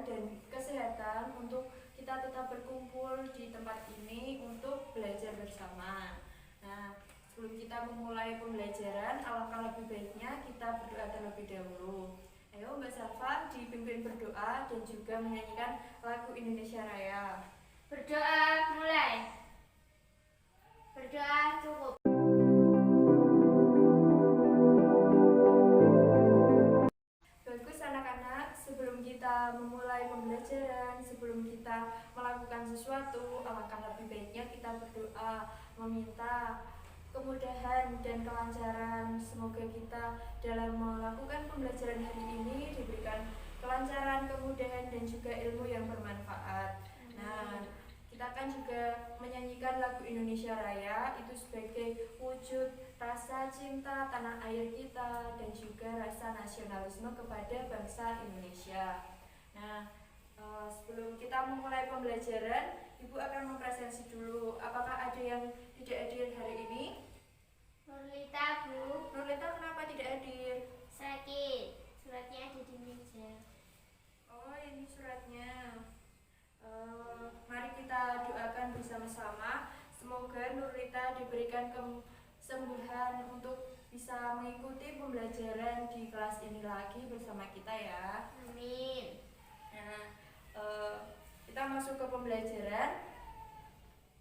kenyamanan dan kesehatan untuk kita tetap berkumpul di tempat ini untuk belajar bersama. Nah, sebelum kita memulai pembelajaran, alangkah lebih baiknya kita berdoa terlebih dahulu. Ayo Mbak Safa dipimpin berdoa dan juga menyanyikan lagu Indonesia Raya. Berdoa mulai. Berdoa cukup. Bagus anak-anak, sebelum kita memulai pembelajaran, sebelum kita melakukan sesuatu, alangkah lebih baiknya kita berdoa, meminta kemudahan dan kelancaran. Semoga kita dalam melakukan pembelajaran hari ini diberikan kelancaran, kemudahan, dan juga ilmu yang bermanfaat. Nah, kita akan juga menyanyikan lagu Indonesia Raya, itu sebagai wujud rasa cinta tanah air kita dan juga rasa nasionalisme kepada bangsa Indonesia. Nah, sebelum kita memulai pembelajaran, Ibu akan mempresentasi dulu. Apakah ada yang tidak hadir hari ini? Nurlita, Bu. Nurlita kenapa tidak hadir? Sakit. Suratnya ada di meja. Oh, ini suratnya. Mari kita doakan bersama-sama. Semoga Nurlita diberikan kesembuhan untuk bisa mengikuti pembelajaran di kelas ini lagi bersama kita ya. Amin. Nah, kita masuk ke pembelajaran.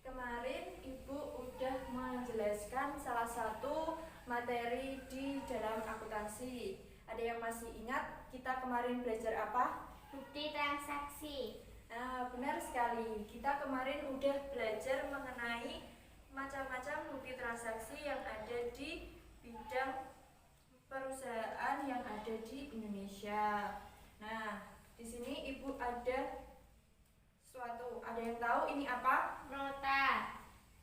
Kemarin Ibu udah menjelaskan salah satu materi di dalam akuntansi. Ada yang masih ingat kita kemarin belajar apa? Bukti transaksi. Nah, benar sekali. Kita kemarin udah belajar mengenai macam-macam bukti transaksi yang ada di bidang perusahaan yang ada di Indonesia. Nah, di sini Ibu ada yang tahu ini apa? Nota.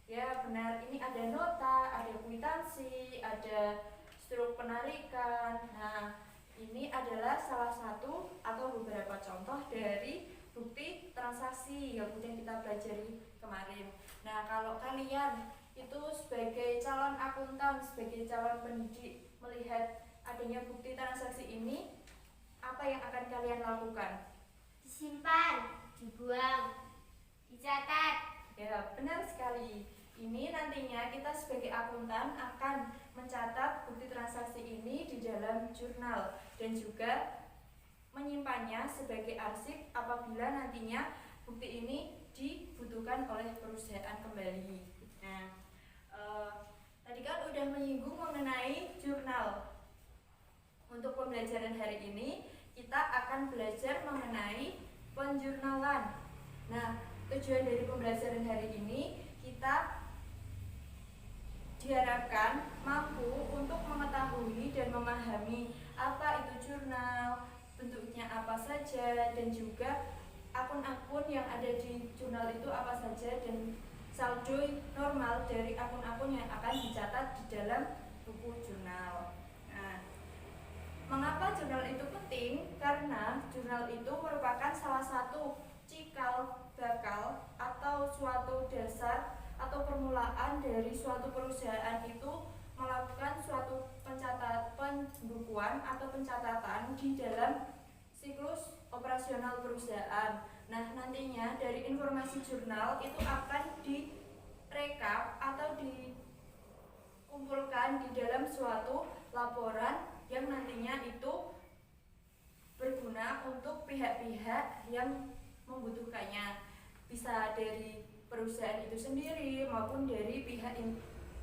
Ya, benar. Ini ada nota, ada kwitansi, ada struk penarikan. Nah, ini adalah salah satu atau beberapa contoh dari bukti transaksi yang udah kita pelajari kemarin. Nah, kalau kalian itu sebagai calon akuntan, sebagai calon pendidik melihat adanya bukti transaksi ini, apa yang akan kalian lakukan? Disimpan, dibuang, dicatat. Ya, benar sekali. Ini nantinya kita sebagai akuntan akan mencatat bukti transaksi ini di dalam jurnal dan juga menyimpannya sebagai arsip apabila nantinya bukti ini dibutuhkan oleh perusahaan kembali. Nah, tadi kan udah menyinggung mengenai jurnal. Untuk pembelajaran hari ini kita akan belajar mengenai penjurnalan. Nah, tujuan dari pembelajaran hari ini kita diharapkan mampu untuk mengetahui dan memahami apa itu jurnal, bentuknya apa saja, dan juga akun-akun yang ada di jurnal itu apa saja, dan saldo normal dari akun-akun yang akan dicatat di dalam buku jurnal. Nah, mengapa jurnal itu penting? Karena jurnal itu merupakan salah satu cikal bakal atau suatu dasar atau permulaan dari suatu perusahaan itu melakukan suatu pembukuan atau pencatatan di dalam siklus operasional perusahaan. Nah, nantinya dari informasi jurnal itu akan direkap atau dikumpulkan di dalam suatu laporan yang nantinya itu berguna untuk pihak-pihak yang membutuhkannya, bisa dari perusahaan itu sendiri maupun dari pihak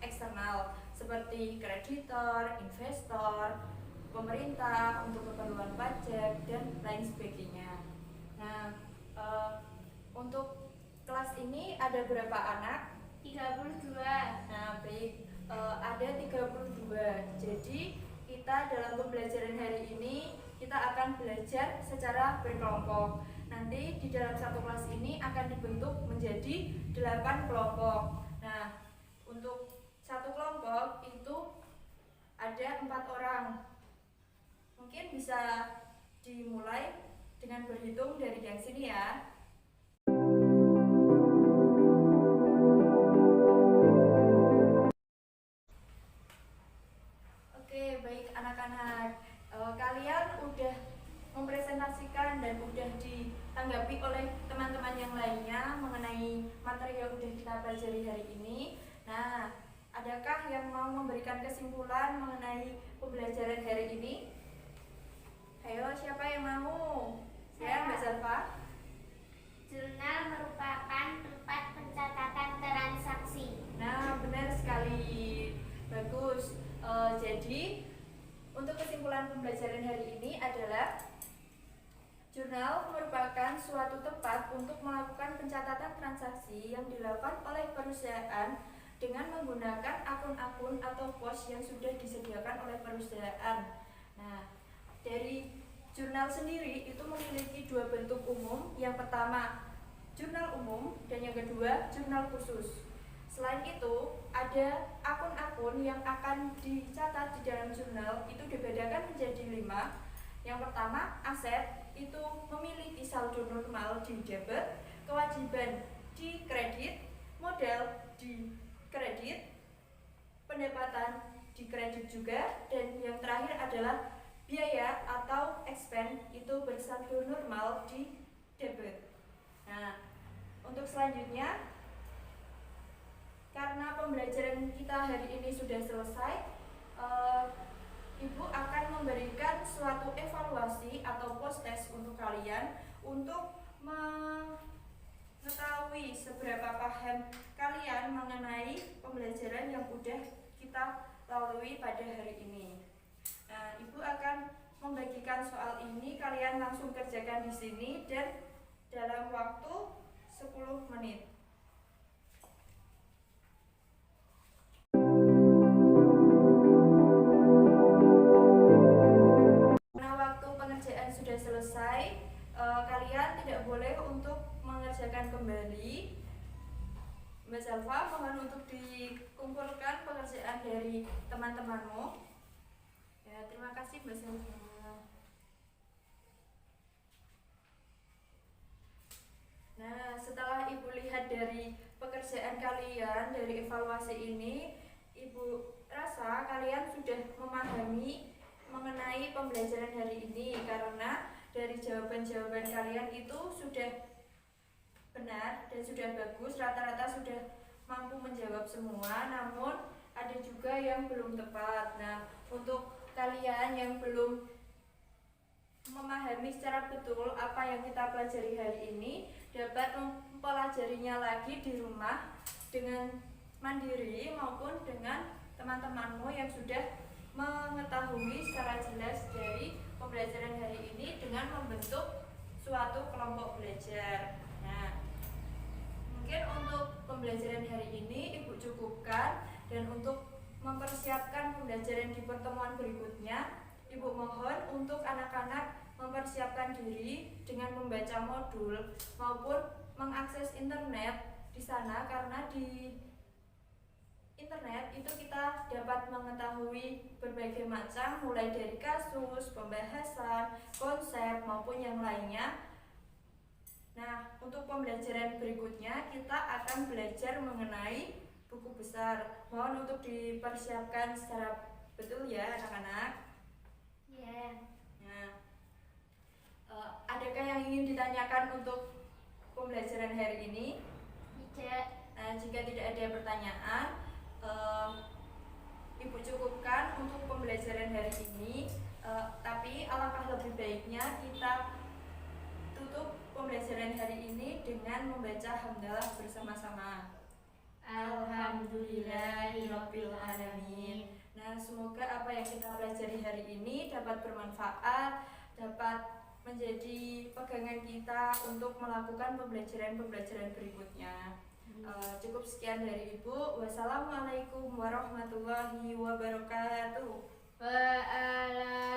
eksternal seperti kreditor, investor, pemerintah untuk keperluan pajak dan lain sebagainya. Nah, untuk kelas ini ada berapa anak? 32. Nah, baik, ada 32. Jadi kita dalam pembelajaran hari ini kita akan belajar secara berkelompok. Nanti di dalam satu kelas ini akan dibentuk menjadi 8 kelompok. Nah, untuk satu kelompok itu ada 4 orang. Mungkin bisa dimulai dengan berhitung dari yang sini ya. Oke, baik anak-anak. Kalian udah mempresentasikan dan udah materi yang sudah kita pelajari hari ini. Nah, adakah yang mau memberikan kesimpulan mengenai pembelajaran hari ini? Ayo, siapa yang mau? Ya, Mbak Zalfa. Jurnal merupakan tempat pencatatan transaksi. Nah, benar sekali. Bagus. Jadi, untuk kesimpulan pembelajaran hari ini adalah jurnal merupakan suatu tempat untuk melakukan pencatatan transaksi yang dilakukan oleh perusahaan dengan menggunakan akun-akun atau pos yang sudah disediakan oleh perusahaan. Nah, dari jurnal sendiri itu memiliki dua bentuk umum. Yang pertama, jurnal umum, dan yang kedua, jurnal khusus. Selain itu, ada akun-akun yang akan dicatat di dalam jurnal itu dibedakan menjadi 5. Yang pertama, aset itu memiliki saldo normal di debit, kewajiban di kredit, modal di kredit, pendapatan di kredit juga, dan yang terakhir adalah biaya atau expense itu bersaldo normal di debit. Nah, untuk selanjutnya, karena pembelajaran kita hari ini sudah selesai, Ibu akan memberikan suatu evaluasi atau post test untuk kalian untuk mengetahui seberapa paham kalian mengenai pembelajaran yang sudah kita lalui pada hari ini. Nah, Ibu akan membagikan soal ini, kalian langsung kerjakan di sini dan dalam waktu 10 menit. Pengerjaan sudah selesai, kalian tidak boleh untuk mengerjakan kembali. Mbak Zalfa, mohon untuk dikumpulkan pekerjaan dari teman-temanmu. Ya, terima kasih Mbak Zalfa. Nah, setelah Ibu lihat dari pekerjaan kalian, dari evaluasi ini, Ibu rasa kalian sudah memahami mengenai pembelajaran hari ini, karena dari jawaban-jawaban kalian itu sudah benar dan sudah bagus, rata-rata sudah mampu menjawab semua, namun ada juga yang belum tepat. Nah, untuk kalian yang belum memahami secara betul apa yang kita pelajari hari ini, dapat mempelajarinya lagi di rumah dengan mandiri maupun dengan teman-temanmu yang sudah mengetahui secara jelas dari pembelajaran hari ini dengan membentuk suatu kelompok belajar. Nah, mungkin untuk pembelajaran hari ini Ibu cukupkan, dan untuk mempersiapkan pembelajaran di pertemuan berikutnya, Ibu mohon untuk anak-anak mempersiapkan diri dengan membaca modul maupun mengakses internet di sana, karena di internet itu kita dapat mengetahui berbagai macam, mulai dari kasus, pembahasan, konsep maupun yang lainnya. Nah, untuk pembelajaran berikutnya kita akan belajar mengenai buku besar. Mohon untuk dipersiapkan secara betul ya anak-anak. Ya. Nah, adakah yang ingin ditanyakan untuk pembelajaran hari ini? Tidak. Nah, jika tidak ada pertanyaan, Ibu cukupkan untuk pembelajaran hari ini, tapi alangkah lebih baiknya kita tutup pembelajaran hari ini dengan membaca hamdalah bersama-sama. Alhamdulillahirabbil alamin. Nah, semoga apa yang kita pelajari hari ini dapat bermanfaat, dapat menjadi pegangan kita untuk melakukan pembelajaran-pembelajaran berikutnya. Cukup sekian dari Ibu. Wassalamualaikum warahmatullahi wabarakatuh. Waalaikumsalam.